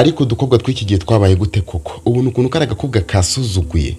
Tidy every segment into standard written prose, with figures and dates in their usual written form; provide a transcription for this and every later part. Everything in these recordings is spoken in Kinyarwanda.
ariko dukobwa tw'iki gihe twabaye gute koko ubu nukuntu karaga kubwa kasuzuguye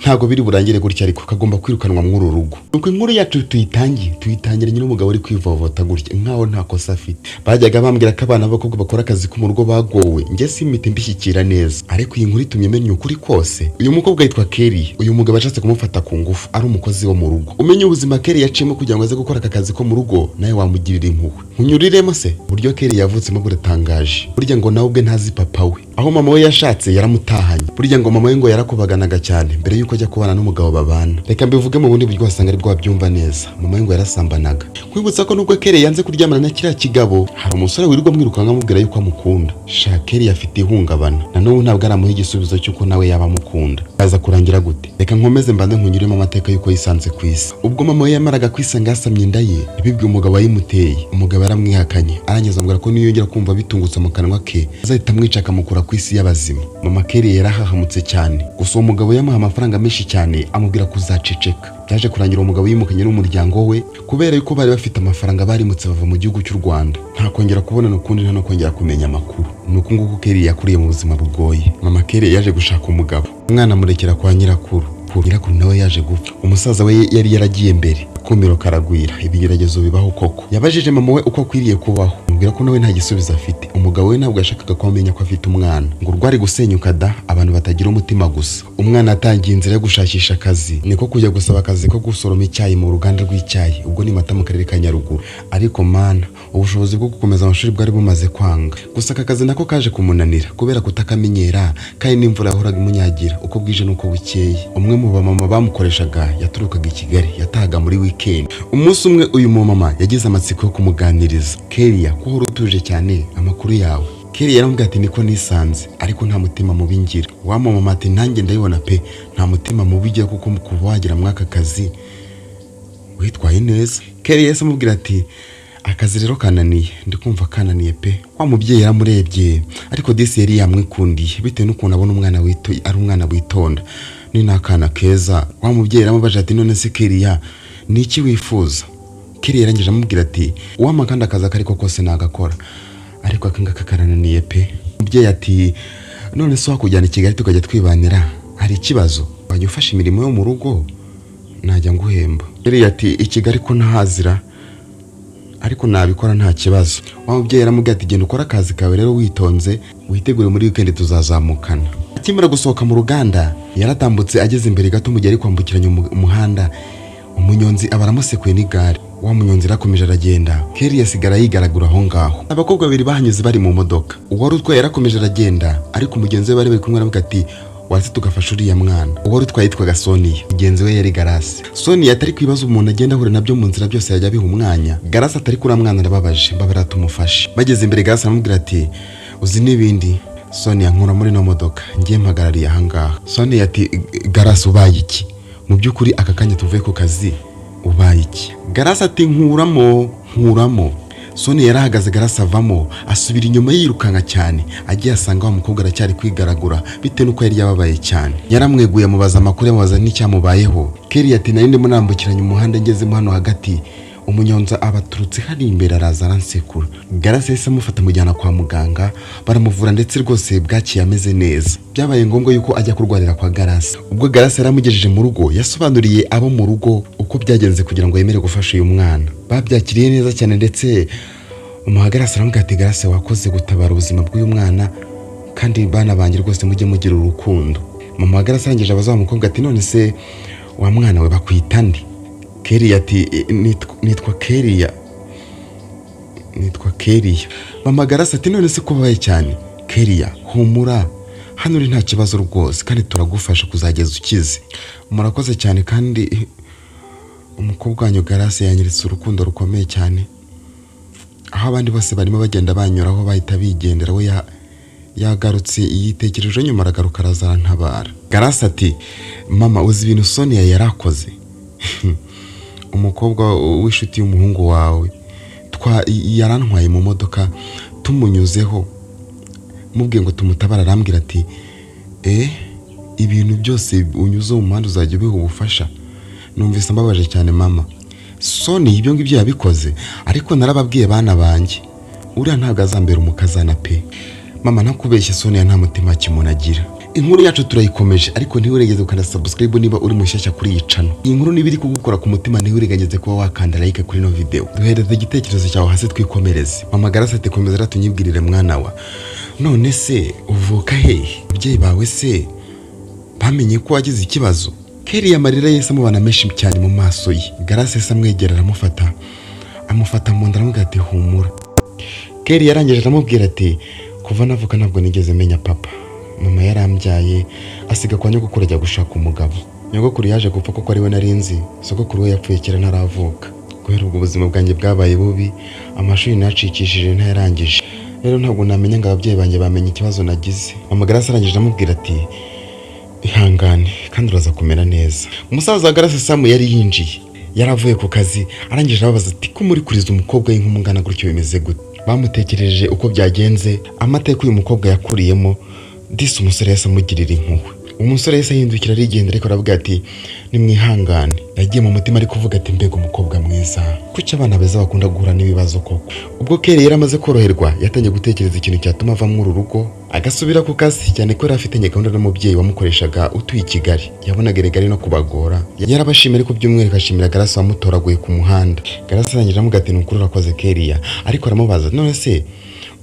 ntago biri burangire gutya ariko kagomba kwirukanwa mu rugo nuko inkuru yacu tuyitangira nyine umugabo ari kwivovota gutya nkaho nta kosa afite bajyaga bambwira ko abana b'abakobwa bakora akazi ko mu rugo bagowe nge simite mbishyikira neza ariko iyi nkuru itumye menya ukuri kose uyu mukobwa yitwa Kelly uyu mugabo ashatse kumufata ku ngufu ari umukozi wo mu rugo umenye ubuzima Kelly yaciyemo kugira ngo aze gukora aka kazi ko mu rugo nawe wamugirira impuhwe nkunyuriremo se buryo Kelly yavutsemo buratangaje burya ngo nawe ubwe ntazi papa we aho mama we yashatse yaramutahanye burya ngo mama we ngo yarakubaganaga cyane mbere yuko ajya kubana n'umugabo babana reka mbivuge mu bundi buryo wasanga ari bwo wabyumva neza mama we ngo yarasambanaga kwibutsa ko nubwo Kelly yanze kuryamana na kiriya kigabo hari umusore wirirwa amwirukanka amubwira yuko amukunda Kelly afite ihungabana nanone ntabwo aramuha igisubizo cy'uko nawe yaba amukunda aza kurangira gute reka nkomeze mbanze nkunyuremo amateka yuko yisanze ku isi ubwo mama we yamaraga kwisanga yasamye inda ye bibwiye umugabo wayimuteye umugabo yaramwihakanye arangiza ambwira ko niyongera kumva bitungutse mu kanwa ke azahita amwica akamukura ku isi y'abazima mama Kelly yarahahamutse cyane gusa uwo mugabo yamuha amafaranga menshi cyane amubwira kuzaceceka byaje kurangira umugabo yimukanye n'umuryango we kubera yuko bari bafite amafaranga barimutse bava mu gihugu cy'u Rwanda nta kongera kubona n'ukundi nta no kongera kumenya amakuru nuko nguko Kelly yakuriye mu buzima bugoye mama Kelly yaje gushaka umugabo umwana amurekera kwa nyirakuru nawe yaje gupfa umusaza we yari yaragiye mbere kumiro karagwira ibigeragezo bibaho koko yabajije mama we uko akwiriye kubaho mubwira ko nawe nta gisubizo afite umugabo we ntabwo yashakaga ko amenya ko afite umwana ngo rwari gusenyuka da abantu batagira umutima gusa umwana atangiye inzira yo gushakisha akazi niko kujya gusaba akazi ko gusoroma icyayi mu ruganda rw'icyayi ubwo ni Mata mu karere ka Nyaruguru ariko mana ubushobozi bwo gukomeza amashuri bwari bumaze kwanga gusa aka kazi nako kaje kumunanira kubera kutakamenyera kandi n'imvura yahoraga imunyagira uko bwije nuko bukeye umwe mu bamama bamukoreshaga yaturukaga i Kigali yatahaga muri weekend umunsi umwe uyu mumama yagize amatsiko yo kumuganiriza Kelly ko uhora utuje cyane amakuru yawe Kelly yaramubwiye ati niko nisanze ariko nta mutima mubi ngira wa mama ati nanjye ndayibona pe nta mutima mubi ngira kuko kuva wagira mwaka kazi witwaye neza Kelly yese amubwira ati akazi rero kananiye ndikumva kananiye pe wa mubyeyi yaramurebye ariko disi yari yamwikundiye bitewe n'ukuntu abona umwana wito ari umwana witonda ni nakana keza wa mubyeyi yaramubaje ati none se Kelly niki wifuza Kelly yarangije amubwira ati wama kandi akaza kariko kose nagakora ariko akangaka karananiye pe mubyeyi ati none se wakujyana i Kigali tukajya twibanira hari ikibazo wajya ufasha imirimo yo mu rugo najya nguhemba Kelly ati i Kigali ko ntahazira ariko nabikora nta kibazo wa mubyeyi yaramubwiye ati genda ukora akazi kawe rero witonze witegure muri weekend tuzazamukana akimara gusohoka mu ruganda yaratambutse ageze imbere gato mu gihe ari kwambukiranya umuhanda umunyonzi abaramusekuye n'igare wa munyonzi rakomeje aragenda Kelly yasigara yigaragura aho ngaho abakobwa babiri bahanyuze bari mu modoka uwari utwaye yarakomeje aragenda ariko umugenzi we bari kumwe aravuga ati wasi tugafasha uriya mwana uwari utwaye yitwaga Sonia mugenzi we yari Garasi Sonia atari kwibaza umuntu agenda ahura nabyo mu nzira byose yajya biha umwanya Garasi atari kuri mwana arababaje babara tumufashe bageze imbere Garasi aramubwira ati uzi n'ibindi Sonia nkura muri no modoka ngiye mpagarariye aha ngaha Sonia ati Garasi ubaye iki mu byukuri aka kanya tuvuye ku kazi ubaye iki Garasi ati nkuramo Sonia yarahagaze Garasi avamo asubira inyuma yirukanka cyane agiye asanga wa mukobwa aracyari kwigaragura bite nuko yari yababaye cyane yaramweguye amubaza amakuru yamubaza n'icyamubayeho Kelly ati nari ndimo nambukiranya umuhanda ngezemo hano hagati umunyonza abaturutse hari imbere araza aransekura Garasi yahise amufata mujyana kwa muganga baramuvura ndetse rwose bwaciye ameze neza byabaye ngombwa yuko ajya kurwarira kwa Garasi ubwo Garasi yaramugejeje mu rugo yasobanuriye abo mu rugo uko byagenze kugira ngo yemere gufasha uyu mwana babyakiriye neza cyane ndetse umuhagarasi aramubwira ati Garasi wakoze gutabara ubuzima bw'uyu mwana kandi bana banjye rwose mujye mugira urukundo mama Garasi arangije abaza wa mukobwa ati none se wa mwana we bakwita nde Kelly ati nitwa Kelly mama Garasi ati none se kubaye cyane Kelly humura hano uri nta kibazo rwose kandi turagufasha kuzageza ukize murakoze cyane kandi umukobwa wanyu Garasi yanyiritse urukundo rukomeye cyane aho abandi bose barimo bagenda banyuraho bahita bigendera we yagarutse yitekereje nyuma aragaruka arazantabara Garasi ati mama uzi ibintu Sonia yarakoze umukobwa w'inshuti y'umuhungu wawe yarantwaye mu modoka tumunyuzeho mubwiye ngo tumutabara arambwira ati ibintu byose unyuze mu muhanda uzajya ubiha ubufasha numvise mbabaje cyane mama Sonia ibyo ngibyo yabikoze ariko narababwiye bana banjye uriya ntabwo azambera umukazana pe mama ntakubeshye Sonia nta mutima kimuntu agira. Inkuru yacu turayikomeje ariko ntiwiregeze ukanda subscribe niba uri mushyashya kuri iyi channel. Iyi nkuru nibiri kugukora ku mutima ntiwiregeze kuba wakanda like kuri no video. Duhereze igitekerezo cyawe hasi twikomereze. Mama Grace komeza ratunyibwirire mwana wa. None se uvuka hehe? Ababyeyi bawe se bamenye ko wagize ikibazo? Kelly amarira yese amubana menshi cyane mu maso ye. Grace amwegera amufata mu nda aramubwira ati humura. Kelly yarangije aramubwira ati kuva navuka ntabwo nigeze menya papa. Mama yarambyaye asiga kwa nyogokuru ajya gushaka umugabo. Nyogokuru yaje gupfa kuko ari we narinzi. Sogokuru we yapfuye kera ntaravuka. Kubera ubwo ubuzima bwanjye bwabaye bubi, amashuri nacikishije ntayarangije. Rero ntabwo namenya ngo ababyeyi banjye bamenye ikibazo nagize. Mama Grace arangije amubwira ati ihangane kandi uraza kumera neza. Umusaza wa Grace Samu yari yinjiye. Yaravuye ku kazi arangije ababaza ati ko muri kuriza umukobwa w'ink'umungana gutyo bimeze gute? Bamutekereje uko byagenze, amateka uyu mukobwa yakuriyemo. Disi umusore yasa amugirira impuhwe. Umusore yasa ahindukira arigendera ariko aravuga ati nimwihangane. Yagiye mu mutima ari kuvuga ati mbega umukobwa mwiza. Kuki abana beza bakunda guhura n'ibibazo koko? Ubwo Kelly yaramaze koroherwa yatangiye gutekereza ikintu cyatuma ava mu rugo agasubira ku kazi cyane ko yarafitanye gahunda n'umubyeyi wamukoreshaga utuye i Kigali. Yabonaga regari no kubagora. Yarabashimira ariko by'umwihariko ashimira Grace wamutoraguye ku muhanda. Grace arangije amuga ati nukuri urakoze Kelly, ariko aramubaza none se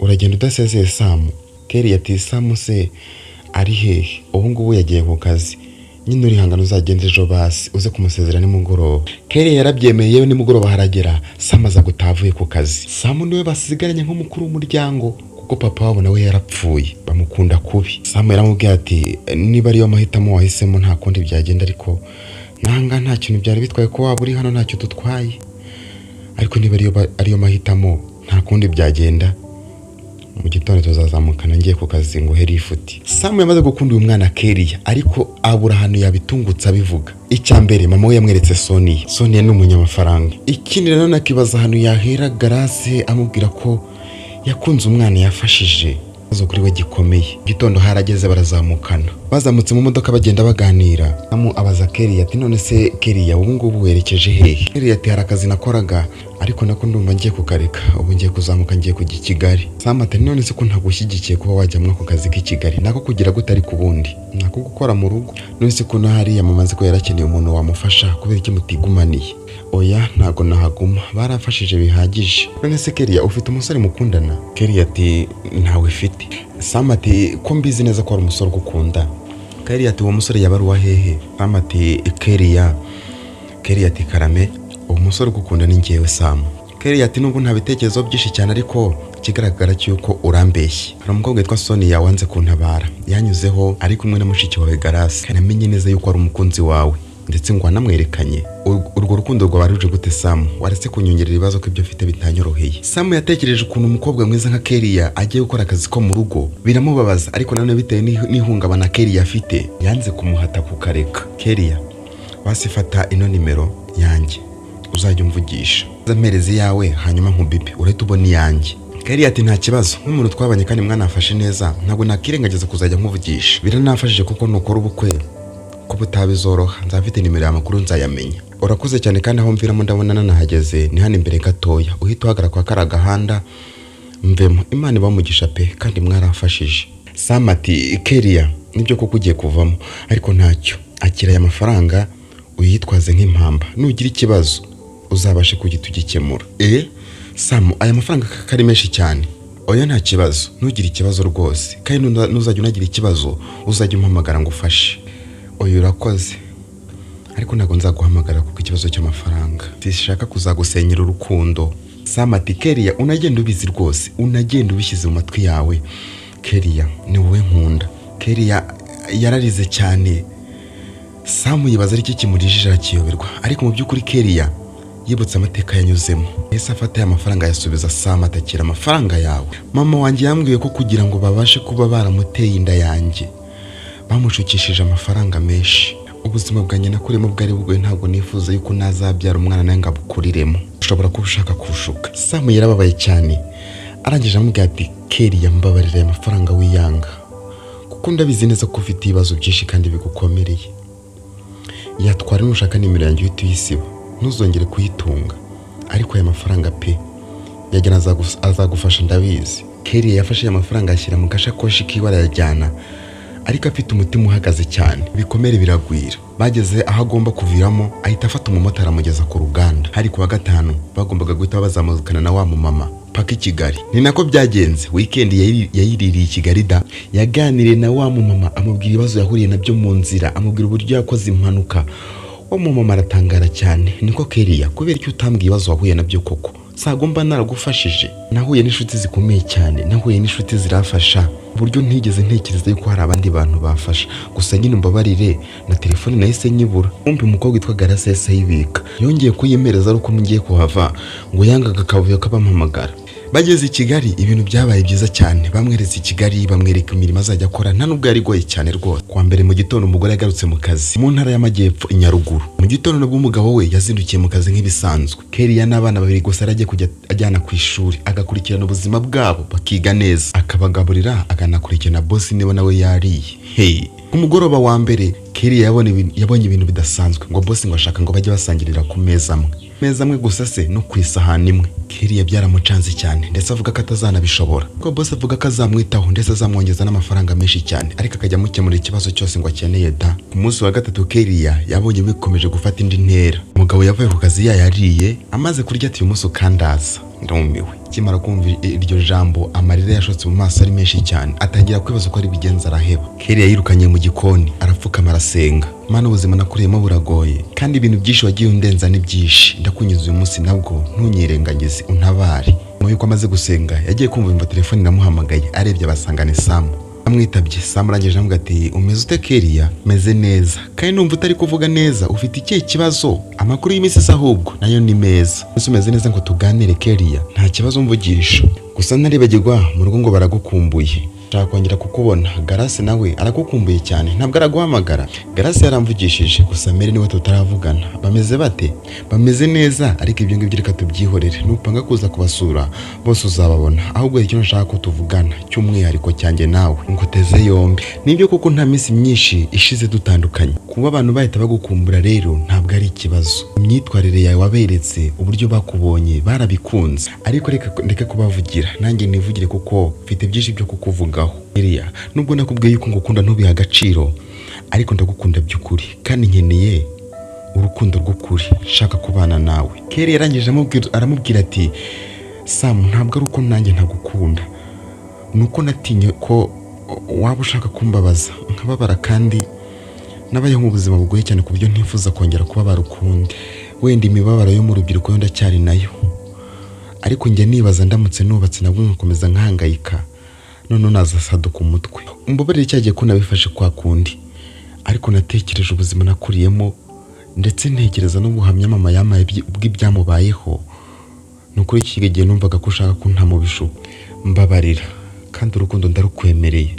uragenda udasezeye Samu? Kelly ati Samu se ari hehe? Ubu ngubu yagiye ku kazi. Nyine uri hangano uzagenda ejo basi uze kumusezera nimugoroba. Kelly yarabyemeye yewe nimugoroba haragera. Samu aza gutavuye ku kazi. Samu niwe basigaranye nk'umukuru w'umuryango kuko papa wabo nawe yarapfuye. Bamukunda kubi. Samu yaramubwiye ati niba ariyo mahitamo wahisemo nta kundi byagenda ariko nanga nta kintu byari bitwaye ko waba uri hano ntacyo dutwaye. Ariko niba ariyo mahitamo nta kundi byagenda. Mu gitondo tuzazamukana ngiye ku kazi ngo heri ifuti. Samu yamaze gukunda uyu mwana Kelly ariko abura hano yabitungutse abivuga. Icyambere mama we yamweretse Sonia. Sonia ni umunyamafaranga. Ikindi rero nakibaza hano yahera Grace amubwira ko yakunze umwana yafashije. Zo kuri we gikomeye. Gitondo harageze barazamukana. Bazamutse mu modoka bagenda baganira. Samu abaza Kelly ati none se Kelly ubu ngubu werekeje hehe? Kelly ati hari akazi nakoraga ariko nako ndumva ngiye kukareka. Ubu ngiye kuzamuka ngiye kujya i Kigali. Samu ati none se ko ntagushyigikiye kuba wajya mu ako kazi k'i Kigali? Nako kugira gute ari kubundi? Nako gukora mu rugo. None se ko nahari yamamaze ko yarakeneye umuntu wamufasha kubera iki mutigumaniye? Oya ntago nahaguma barafashije bihagije. None se Kelly ufite umusore mukundana? Kelly ati ntawe ifite. Samu ati ko mbizi neza ko ari umusore gukunda. Kelly ati uwo musore yaba ari uwa hehe? Samu ati Kelly ati karame uwo musore gukunda ni njyewe Samu. Kelly ati nubwo nta bitekerezo byinshi cyane ariko kigaragara cyuko urambeshye. Hari umukobwa witwa Sonia wanze kuntabara. Yanyuzeho ari kumwe na mushiki wawe Grace. Kanamenye neza yuko ari umukunzi wawe ndetse ngo anamwerekanye. Urwo rukundo rwa baruje gute Samu? Waretse kunyongerera ibibazo ko ibyo mfite bitanyoroheye. Samu yatekereje ukuntu umukobwa mwiza nka Kelly agiye gukora akazi ko mu rugo. Biramubabaza ariko nanone bitewe n'ihungabana Kelly afite yanze kumuhata kukareka. Kelly wasifata ino nimero yanjye uzajya umvugisha. Zampereze yawe hanyuma nkubipe urahita ubona iyanjye. Kelly ati nta kibazo nk'umuntu twabanye kandi mwanafashe neza ntabwo nakirengagiza kuzajya nkuvugisha. Biranafashije kuko nukora ubukwe ko butabizoroha nzafite nimero y'amakuru nzayamenya. Urakoze cyane kandi aho mviramo ndabona nanahageze ni hano imbere gatoya. Uhita uhagara kwa karagahanda mvemo. Imana ibamugisha pe kandi mwarafashije. Samu ati Kelly nibyo koko ugiye kuvamo ariko ntacyo. Akira aya mafaranga uyitwaze nk'impamba. Nugira ikibazo uzabashe kugikemura. Samu aya mafaranga kari menshi cyane. Oya nta kibazo nugira ikibazo rwose kandi nuzajya unagira ikibazo uzajya umpamagara ngo ufashe. Oya urakoze ariko ntago nzaguhamagara kuko ikibazo cy'amafaranga. Sishaka kuzagusenyera urukundo. Samu ati Kelly unagenda ubizi rwose unagenda ubishyize mu matwi yawe. Kelly ni wowe nkunda. Kelly yararize cyane. Samu yibaza ari iki kimurijije arakiyoberwa ariko mu by'ukuri Kelly yibutse amateka yanyuzemo. Yese afata ya mafaranga yasubiza Samu atakira amafaranga yawe. Mama wanjye yambwiye ko kugira ngo babashe kuba baramuteye inda yanjye bamushukishije amafaranga menshi. Ubuzima bwanjye nakuremo bwari bugoye ntabwo nifuza yuko nazabyara umwana nawe ngabukuriremo. Ushobora kuba ushaka kushuka. Samu yarababaye cyane arangije amubwira ati Kelly mbabarira aya mafaranga wiyanga kuko ndabizi neza ko ufite ibibazo byinshi kandi bigukomereye. Yatwara nushaka nimero yanjye uhita uyisiba ntuzongere kuyitunga ariko aya mafaranga pe yagena azagufasha ndabizi. Kelly yafashe amafaranga ashyira mu gashakoshi kiwe arayajyana, ariko afite umutima uhagaze cyane. Ibikomere biragwira. Bageze aho agomba kuviramo, ahita afata umumotari amugeza ku ruganda. Hari kuwa gatanu bagombaga guhita bazamuzukana na wa mumama paka i Kigali. Ni nako byagenze. Weekend yayiririye i Kigali da. Yaganiriye na wa mumama amubwira ibibazo yahuriye nabyo mu nzira, amubwira uburyo yakoze impanuka. Wa mumama aratangara cyane. Niko Kelly, kubera icyo utambwiye ibibazo wahuye nabyo koko, sagomba naragufashije. Nahuye n'inshuti zikomeye cyane, nahuye n'inshuti zirafasha buryo ntigeze ntekereza yuko hari abandi bantu bafasha. Gusa nyine umbabarire, na telefone nahise nyibura. Umbi umukobwa witwa Garase yibika yongeye kuyimereza ari uko ngiye kuhava, ngo yangaga akavuyo kabampamagara. Bageze i Kigali ibintu byabaye byiza cyane. Bamweretse i Kigali, bamwereka imirimo azajya akora, nta nubwo yari goye cyane rwose. Kwa mbere mu gitondo umugore yagarutse mu kazi mu ntara y'Amajyepfo i Nyaruguru. Mu gitondo nabwo umugabo we yazindukiye mu kazi nk'ibisanzwe. Kelly n'abana babiri gusa arajye kujya ajyana ku ishuri, agakurikirana ubuzima bwabo bakiga neza, akabagaburira, akanakurikirana boss niwe nawe yariye. Umugoroba wa mbere Kelly yabonye ibintu bidasanzwe, ngo boss ngo ashaka ngo bajye basangirira ku meza amwe gusa se no ku isahani imwe. Kelly byaramucanze cyane, ndetse avuga ko atazanabishobora. Ko boss avuga ko azamwitaho ndetse azamwongeza n'amafaranga menshi cyane, ariko akajya mukemura ikibazo cyose ngo akeneye da. Ku munsi wa gatatu Kelly yabonye bikomeje gufata indi ntera. Umugabo yavuye ku kazi yariye, amaze kurya ati uyu munsi ukandaza. Ndumiwe. Kimara kumva iryo jambo amarira yashotse mu maso ari menshi cyane, atangira kwibaza uko ari bigenza araheba. Kelly yirukanye mu gikoni, arapfukama arasenga. Mana, ubuzima nakuriyemo buragoye, kandi ibintu byinshi wagiye undenza ni byinshi. Ndakunyuza uyu munsi nabwo ntunyirengagize, untabare. Mu yuko amaze gusenga yagiye kumva imva telefone iramuhamagaye, arebye abasanga ni Sam. Amwitabye. Sam arangije amuga ati umeze ute Kelly? Meze neza, kandi numva utari kuvuga neza, ufite ikihe kibazo? Amakuru y'iminsi ahubwo nayo ni meza. Ese umeze neza ngo tuganire Kelly? Nta kibazo mvugisha, gusa naribagirwa mu rugo ngo baragukumbuye, nshaka kongera kukubona. Garase nawe aragukumbuye cyane, ntabwo araguhamagara. Garase yaramvugishije, gusa Mary niwe tutaravugana. Bameze bate? Bameze neza, ariko ibyo ngibyo reka tubyihorere. Nupanga kuza kubasura bose uzababona, ahubwo icyo nshaka ko tuvugana cy'umwihariko cyanjye nawe nguteze yombi. Nibyo kuko nta minsi myinshi ishize dutandukanye, kuba abantu bahita bagukumbura rero ntabwo ari ikibazo. Imyitwarire yawe waberetse, uburyo bakubonye barabikunze, ariko reka kubavugira, nanjye nivugire kuko mfite byinshi byo kukuvuga. Eliya, nubwo nakubwiye yuko ngukunda ntubiha agaciro, ariko ndagukunda by'ukuri kandi nkeneye urukundo rw'ukuri, shaka kubana nawe. Kelly yarangije aramubwira ati Sam, ntabwo ari uko nanjye ntagukunda, nuko natinye ko waba ushaka kumbabaza nkababara, kandi nabayeho mu buzima bugoye cyane ku buryo ntifuza kongera kubabara ukundi. Wenda imibabaro yo mu rubyiruko yo ndacyari nayo, ariko njye nibaza ndamutse nubatse nabwo nkomeza nkahangayika, none nazasaduka umutwe. Umbabarire cyagiye ko nabifashe kwa kundi, ariko natekereje ubuzima nakuriyemo, ndetse ntekereza n'ubuhamya mama yamaye bw'ibyamubayeho. Nukuri iki gihe numvaga ko ushaka kuntamubishu. Mbabarira, kandi urukundo ndarukwemereye,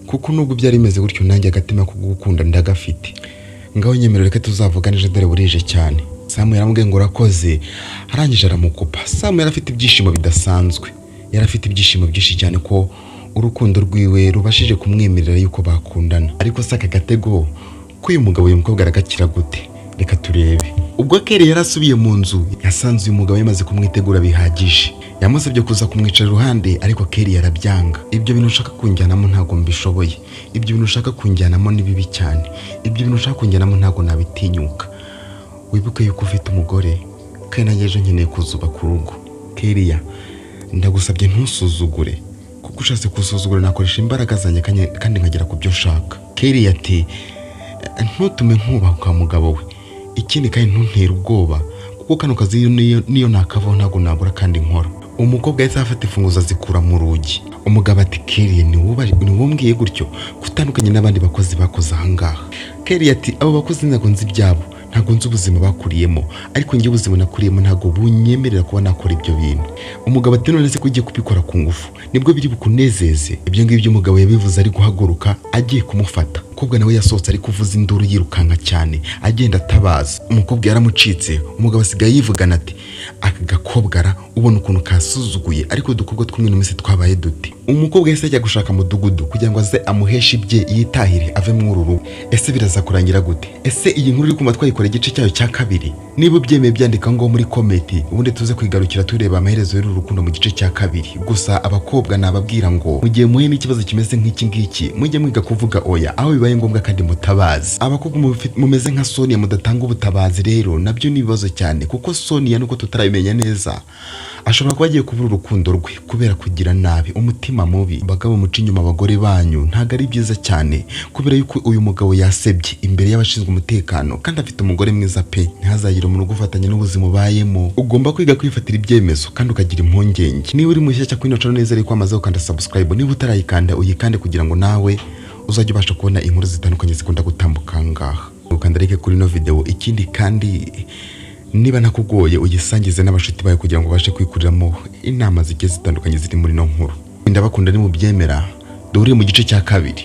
kuko nubwo byari bimeze gutyo nanjye agatima ko gukunda ndagafite. Ngaho nyemerera reka tuzavugana ejo, dore burije cyane. Sam yaramubwiye ngo urakoze, arangije aramukupa. Sam yarafite ibyishimo bidasanzwe, yarafite ibyishimo byinshi cyane ko urukundo rwiwe rubashije kumwemerera yuko bakundana. Ariko saka gatego ko uyu mugabo uyu mukobwa aragakira gute? Reka turebe. Ubwo Kelly yarasubiye mu nzu, yasanze uyu mugabo yamaze kumwitegura bihagije. Yamusabye kuza kumwicara iruhande, ariko Kelly yarabyanga. Ibyo bintu ushaka kunjyanamo ntago mbishoboye, ibyo bintu ushaka kunjyanamo ni bibi cyane, ibyo bintu ushaka kunjyanamo ntago nabitinyuka. Wibuke yuko ufite umugore, kandi nanjye ejo nkeneye kuzuba ku rugo. Kelly, ndagusabye ntusuzugure, kuko ushatse kusuzugura nakoresha imbaraga zanjye kandi nkagera ku byo ushaka. Kelly ati ntutume nkubaha kwa mugabo we, ikindi kandi ntuntere ubwoba, kuko kano kazi niyo nakavaho ntago nabura kandi nkora. Umukobwa yahise afata imfunguzo azikura mu rugi. Umugabo ati Kelly, ni wowe gutyo kutandukanye n'abandi bakozi bakoze ahangaha. Kelly ati abo bakozi ntago nzi ibyabo, ntago nzi ubuzima bakuriyemo, ariko njye ubuzima nakuriyemo ntago bunyemerera kuba nakora ibyo bintu. Umugabo ati none se ko ugiye kubikora ku ngufu nibwo biri bukunezeze? Ibyo ngibyo umugabo yabivuze ari guhaguruka agiye kumufata. umukobwa nawe yasohotse ari kuvuza induru yirukanka cyane agenda atabaza. Umukobwa yaramucitse, umugabo asigaye yivugana ati aka gakobwa ubona ukuntu kasuzuguye, ariko udukobwa tw'umwe minsi twabaye dute. Umukobwa yahise ajya gushaka mudugudu kugira ngo aze amuheshe ibye yitahire ave mu uru. Ese biraza kurangira gute? Ese iyi nkuru iri kumva twayikora igice cyayo cya kabiri? Niba ubyemeye byandika ngo muri komenti, ubundi tuze kwigarukira tureba amaherezo y'uru rukundo mu gice cya kabiri. Gusa abakobwa nababwira ngo mugiye muhe n'ikibazo kimeze nk'iki ngiki mujye mwiga kuvuga oya aho bibaye ngombwa kandi mutabazi. Abakobwa mumeze nka Sonia mudatanga ubutabazi rero nabyo ni ibibazo cyane, kuko Sonia nuko tutarabimenya neza ashobora kuba agiye kubura urukundo rwe kubera kugira nabi, umutima mubi. Bagabo muca inyuma abagore banyu ntago ari byiza cyane, kubera yuko uyu mugabo yasebye imbere y'abashinzwe umutekano kandi afite umugore mwiza pe. Ntihazagire umuntu ugufatanya n'ubuzima ubayemo. Ugomba kwiga kwifatira ibyemezo kandi ukagira impungenge. Niba uri mushyashya kuri Channel neza ariko amaze ukanda subscribe, niba utarayikanda uyikande kugira ngo nawe uzajye ubasha kubona inkuru zitandukanye zikunda gutambuka ngaha. Ukanda like kuri no video. Ikindi kandi niba nakugoye uyisangize n'abashuti bawe kugira ngo bashe kwikuriramo inama zigiye zitandukanye ziri muri no nkuru. Ndabakunda ni mu byemera, duhuriye mu gice cya kabiri.